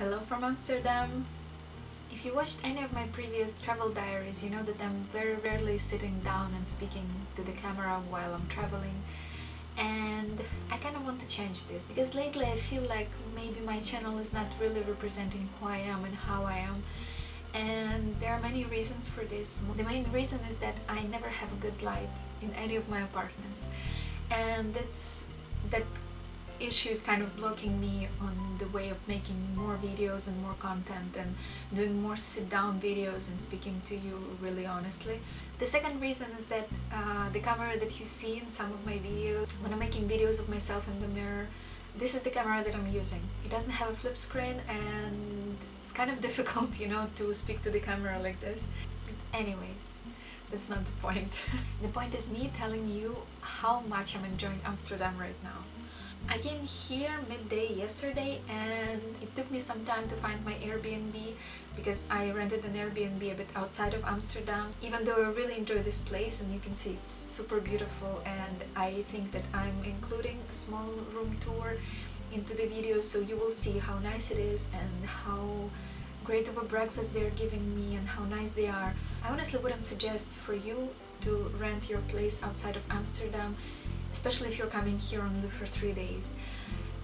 Hello from Amsterdam. If you watched any of my previous travel diaries, you know that I'm very rarely sitting down and speaking to the camera while I'm traveling. And I kind of want to change this because lately I feel like maybe my channel is not really representing who I am and how I am. And there are many reasons for this. The main reason is that I never have a good light in any of my apartments. And that issue is kind of blocking me on the way of making more videos and more content and doing more sit-down videos and speaking to you really honestly. The second reason is that the camera that you see in some of my videos, when I'm making videos of myself in the mirror, this is the camera that I'm using. It doesn't have a flip screen and it's kind of difficult, you know, to speak to the camera like this. Anyways, that's not the point. The point is me telling you how much I'm enjoying Amsterdam right now. I came here midday yesterday and it took me some time to find my Airbnb because I rented an Airbnb a bit outside of Amsterdam, even though I really enjoy this place and you can see it's super beautiful, and I think that I'm including a small room tour into the video so you will see how nice it is and how great of a breakfast they're giving me and how nice they are. I honestly wouldn't suggest for you to rent your place outside of Amsterdam, especially if you're coming here only for 3 days.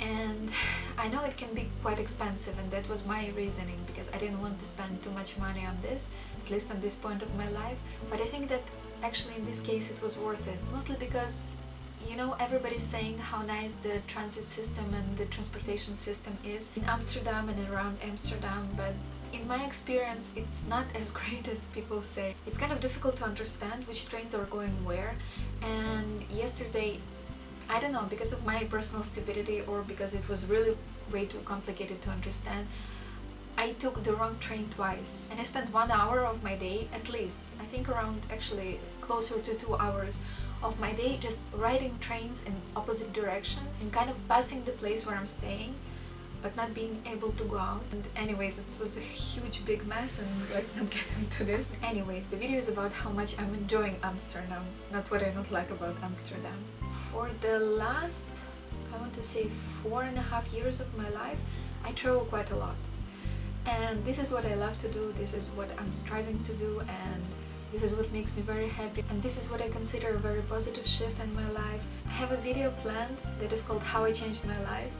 And I know it can be quite expensive, and that was my reasoning because I didn't want to spend too much money on this, at least at this point of my life. But I think that actually in this case it was worth it, mostly because, you know, everybody's saying how nice the transit system and the transportation system is in Amsterdam and around Amsterdam, but in my experience it's not as great as people say. It's kind of difficult to understand which trains are going where, and yesterday, I don't know, because of my personal stupidity or because it was really way too complicated to understand, I took the wrong train twice and I spent 1 hour of my day, at least, I think around actually closer to 2 hours of my day just riding trains in opposite directions and kind of passing the place where I'm staying but not being able to go out. And anyways, it was a huge big mess and let's not get into this. Anyways, the video is about how much I'm enjoying Amsterdam, not what I don't like about Amsterdam. For the last, I want to say 4.5 years of my life, I travel quite a lot. And this is what I love to do, this is what I'm striving to do, and this is what makes me very happy, and this is what I consider a very positive shift in my life. I have a video planned that is called How I Changed My Life,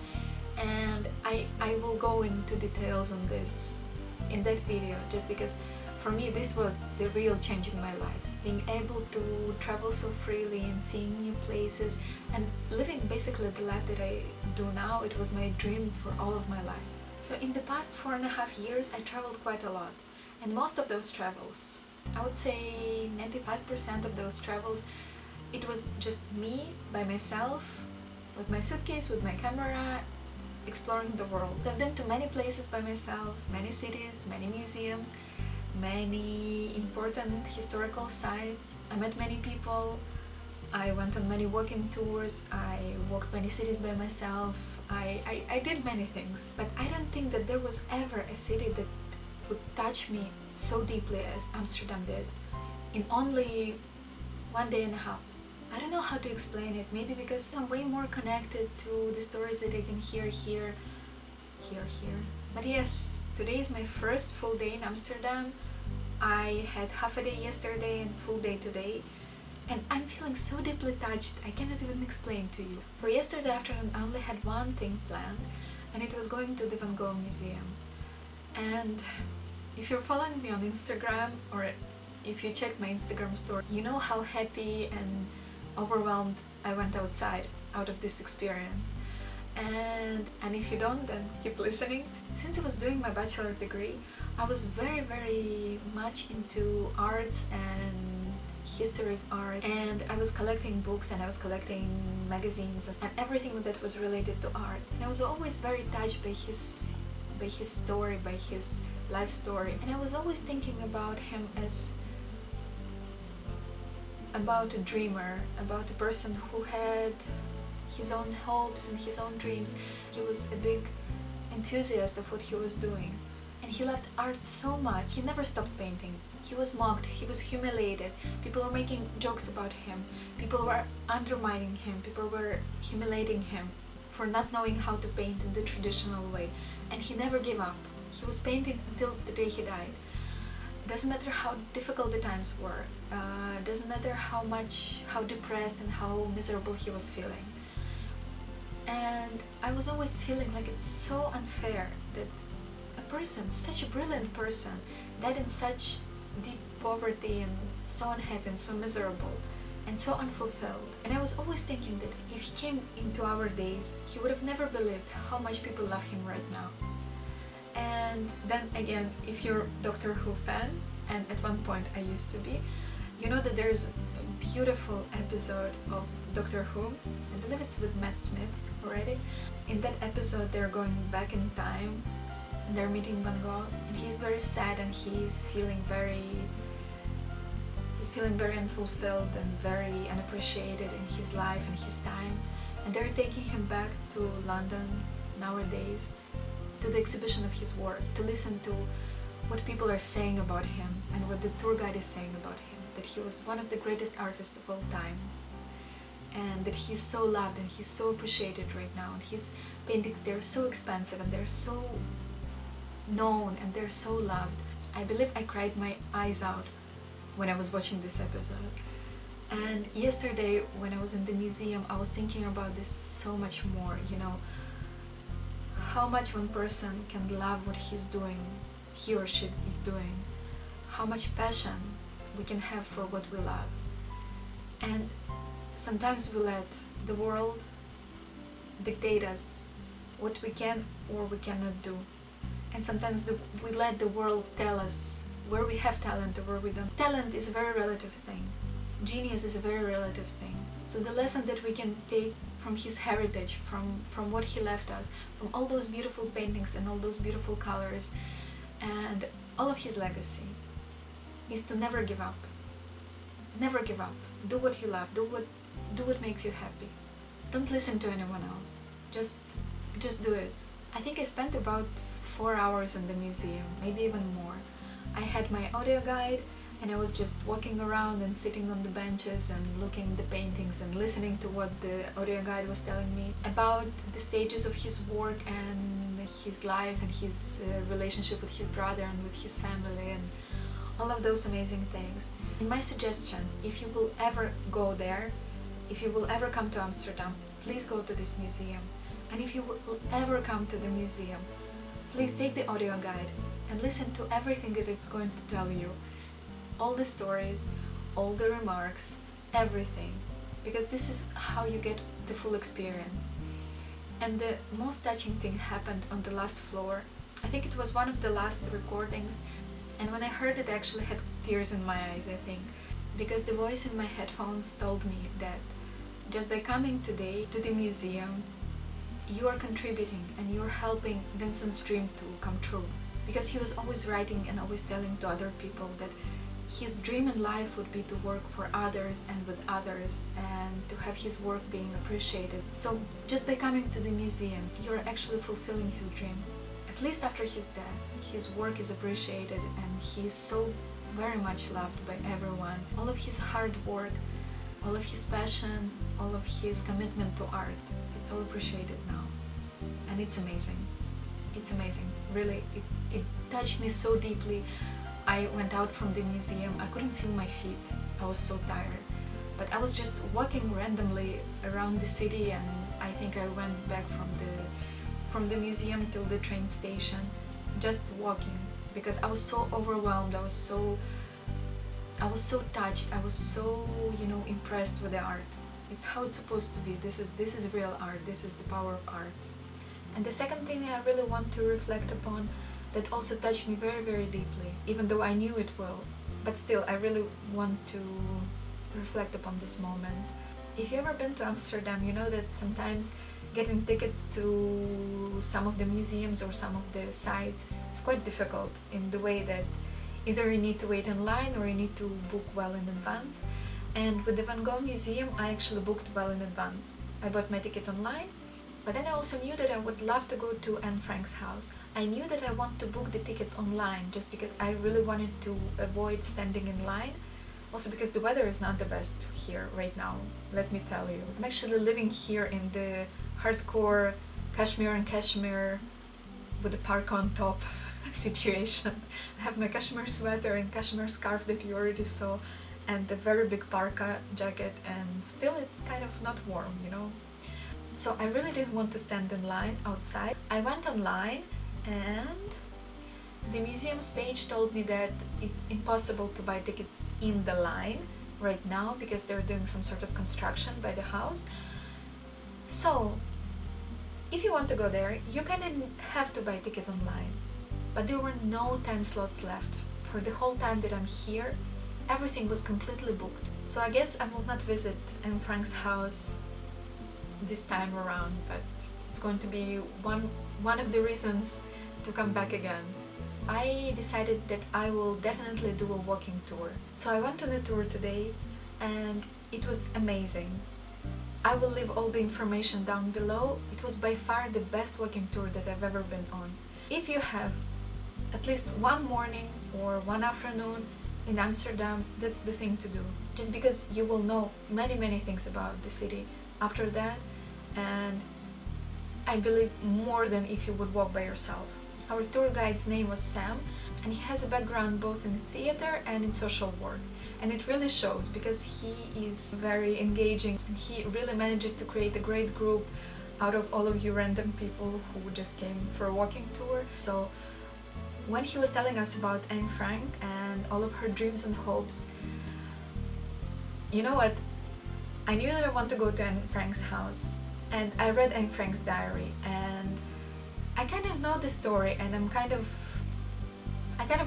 and I will go into details on this in that video, just because for me this was the real change in my life. Being able to travel so freely and seeing new places and living basically the life that I do now, it was my dream for all of my life. So in the past 4.5 years I traveled quite a lot, and most of those travels, I would say 95% of those travels, it was just me by myself, with my suitcase, with my camera, exploring the world. I've been to many places by myself, many cities, many museums, many important historical sites. I met many people, I went on many walking tours, I walked many cities by myself, I did many things. But I don't think that there was ever a city that would touch me so deeply as Amsterdam did in only 1.5 days. I don't know how to explain it, maybe because I'm way more connected to the stories that I can hear here. But yes, today is my first full day in Amsterdam. I had half a day yesterday and full day today, and I'm feeling so deeply touched, I cannot even explain to you. For yesterday afternoon I only had one thing planned, and it was going to the Van Gogh Museum. And if you're following me on Instagram, or if you check my Instagram story, you know how happy and overwhelmed I went out of this experience. And if you don't, then keep listening. Since I was doing my bachelor degree, I was very much into arts and history of art, and I was collecting books and I was collecting magazines and everything that was related to art. And I was always very touched by his story, by his life story, and I was always thinking about him as about a dreamer, about a person who had his own hopes and his own dreams. He was a big enthusiast of what he was doing, and he loved art so much. He never stopped painting. He was mocked, he was humiliated, people were making jokes about him, people were undermining him, people were humiliating him for not knowing how to paint in the traditional way, and he never gave up. He was painting until the day he died. Doesn't matter how difficult the times were, doesn't matter how depressed and how miserable he was feeling. And I was always feeling like it's so unfair that a person, such a brilliant person, died in such deep poverty and so unhappy and so miserable and so unfulfilled. And I was always thinking that if he came into our days, he would have never believed how much people love him right now. And then again, if you're a Doctor Who fan, and at one point I used to be, you know that there's a beautiful episode of Doctor Who, I believe it's with Matt Smith already. In that episode they're going back in time and they're meeting Van Gogh, and he's very sad and he's feeling very unfulfilled and very unappreciated in his life and his time, and they're taking him back to London nowadays, to the exhibition of his work, to listen to what people are saying about him and what the tour guide is saying about him, that he was one of the greatest artists of all time, and that he's so loved and he's so appreciated right now, and his paintings, they're so expensive and they're so known and they're so loved. I believe I cried my eyes out when I was watching this episode. And yesterday when I was in the museum, I was thinking about this so much more, you know, how much one person can love what he's doing, he or she is doing, how much passion we can have for what we love. And sometimes we let the world dictate us what we can or we cannot do. And sometimes we let the world tell us where we have talent or where we don't. Talent is a very relative thing. Genius is a very relative thing. So the lesson that we can take from his heritage, from what he left us, from all those beautiful paintings and all those beautiful colors and all of his legacy, is to never give up. Never give up. Do what you love. Do what makes you happy. Don't listen to anyone else. Just do it. I think I spent about 4 hours in the museum, maybe even more. I had my audio guide and I was just walking around and sitting on the benches and looking at the paintings and listening to what the audio guide was telling me about the stages of his work and his life and his relationship with his brother and with his family and all of those amazing things. And my suggestion, if you will ever go there, if you will ever come to Amsterdam, please go to this museum. And if you will ever come to the museum, please take the audio guide and listen to everything that it's going to tell you. All the stories, all the remarks, everything. Because this is how you get the full experience. And the most touching thing happened on the last floor. I think it was one of the last recordings. And when I heard it, I actually had tears in my eyes, I think. Because the voice in my headphones told me that just by coming today to the museum, you are contributing and you are helping Vincent's dream to come true. Because he was always writing and always telling to other people that his dream in life would be to work for others and with others and to have his work being appreciated. So just by coming to the museum, you're actually fulfilling his dream. At least after his death, his work is appreciated and he is so very much loved by everyone. All of his hard work, all of his passion, all of his commitment to art, it's all appreciated now. And it's amazing. It's amazing. Really, it touched me so deeply. I went out from the museum. I couldn't feel my feet. I was so tired. But I was just walking randomly around the city, and I think I went back from the museum till the train station, just walking, because I was so overwhelmed. I was so touched. I was so, impressed with the art. It's how it's supposed to be. This is real art. This is the power of art. And the second thing I really want to reflect upon that also touched me very, very deeply, even though I knew it will, but still I really want to reflect upon this moment. If you've ever been to Amsterdam, you know that sometimes getting tickets to some of the museums or some of the sites is quite difficult, in the way that either you need to wait in line or you need to book well in advance. And with the Van Gogh Museum, I actually booked well in advance. I bought my ticket online. But then I also knew that I would love to go to Anne Frank's house. I knew that I want to book the ticket online just because I really wanted to avoid standing in line. Also because the weather is not the best here right now, let me tell you. I'm actually living here in the hardcore cashmere and cashmere with a parka on top situation. I have my cashmere sweater and cashmere scarf that you already saw, and the very big parka jacket, and still it's kind of not warm, you know. So I really didn't want to stand in line outside. I went online and the museum's page told me that it's impossible to buy tickets in the line right now because they're doing some sort of construction by the house. So if you want to go there, you kind of have to buy a ticket online. But there were no time slots left. For the whole time that I'm here, everything was completely booked. So I guess I will not visit Anne Frank's house this time around, but it's going to be one of the reasons to come back again. I decided that I will definitely do a walking tour. So I went on a tour today and it was amazing. I will leave all the information down below. It was by far the best walking tour that I've ever been on. If you have at least one morning or one afternoon in Amsterdam, that's the thing to do. Just because you will know many things about the city after that, and I believe more than if you would walk by yourself. Our tour guide's name was Sam, and he has a background both in theater and in social work. And it really shows because he is very engaging and he really manages to create a great group out of all of you random people who just came for a walking tour. So when he was telling us about Anne Frank and all of her dreams and hopes, you know what? I knew that I want to go to Anne Frank's house, and I read Anne Frank's diary, and I kind of know the story, and I kind of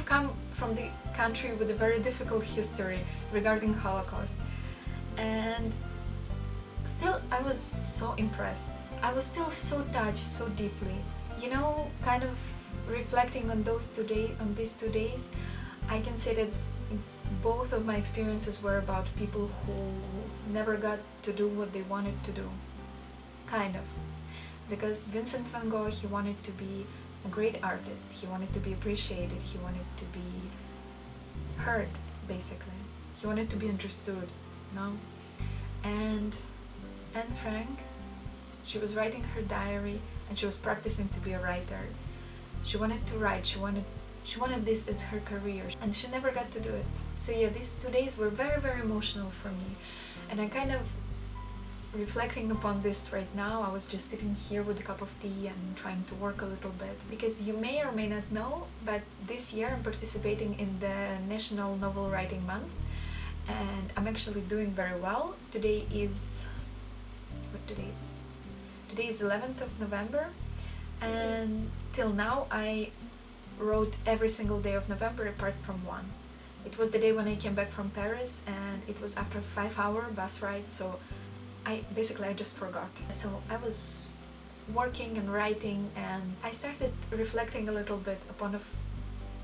come from the country with a very difficult history regarding Holocaust, and still I was so impressed. I was still so touched so deeply. You know, kind of reflecting on these 2 days, I can say that both of my experiences were about people who never got to do what they wanted to do. Kind of. Because Vincent van Gogh, he wanted to be a great artist, he wanted to be appreciated, he wanted to be heard, basically. He wanted to be understood, no? And Anne Frank, she was writing her diary and she was practicing to be a writer. She wanted to write, she wanted this as her career, and she never got to do it. So yeah, these 2 days were very emotional for me, and I kind of reflecting upon this right now. I was just sitting here with a cup of tea and trying to work a little bit, because you may or may not know, but this year I'm participating in the National Novel Writing Month, and I'm actually doing very well. Today is 11th of November, and till now I wrote every single day of November apart from one. It was the day when I came back from Paris, and it was after a 5-hour bus ride, so I just forgot. So I was working and writing, and I started reflecting a little bit upon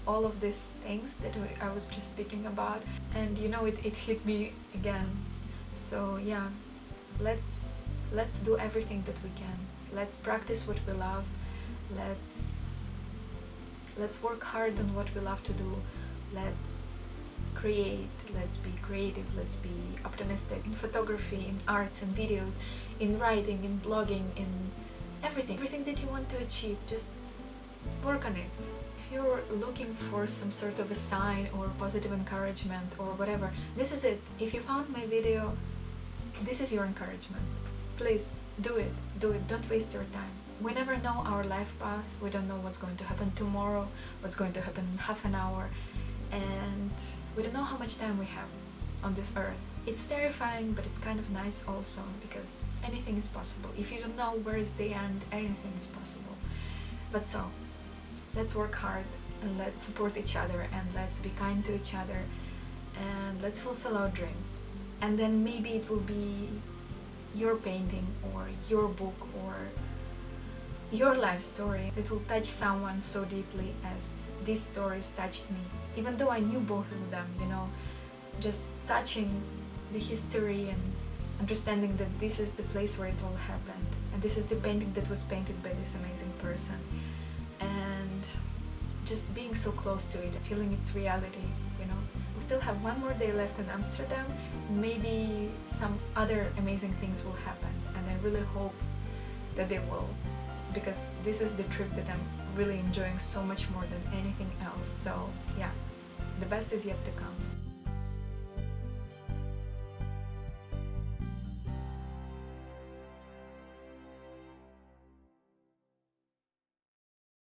all of these things that I was just speaking about, and you know, it hit me again. So yeah, let's do everything that we can. Let's practice what we love. Let's work hard on what we love to do. Let's create, let's be creative, let's be optimistic in photography, in arts and videos, in writing, in blogging, in everything that you want to achieve. Just work on it. If you're looking for some sort of a sign or positive encouragement or whatever, this is it. If you found my video, this is your encouragement. Please do it, don't waste your time. We never know our life path. We don't know what's going to happen tomorrow, what's going to happen in half an hour, and we don't know how much time we have on this earth. It's terrifying, but it's kind of nice also, because anything is possible. If you don't know where is the end, anything is possible. But so, let's work hard, and let's support each other, and let's be kind to each other, and let's fulfill our dreams. And then maybe it will be your painting or your book or your life story that will touch someone so deeply as these stories touched me. Even though I knew both of them, you know, just touching the history and understanding that this is the place where it all happened, and this is the painting that was painted by this amazing person, and just being so close to it, feeling its reality, you know. We still have one more day left in Amsterdam. Maybe some other amazing things will happen, and I really hope that they will, because this is the trip that I'm really enjoying so much more than anything else. So yeah, the best is yet to come.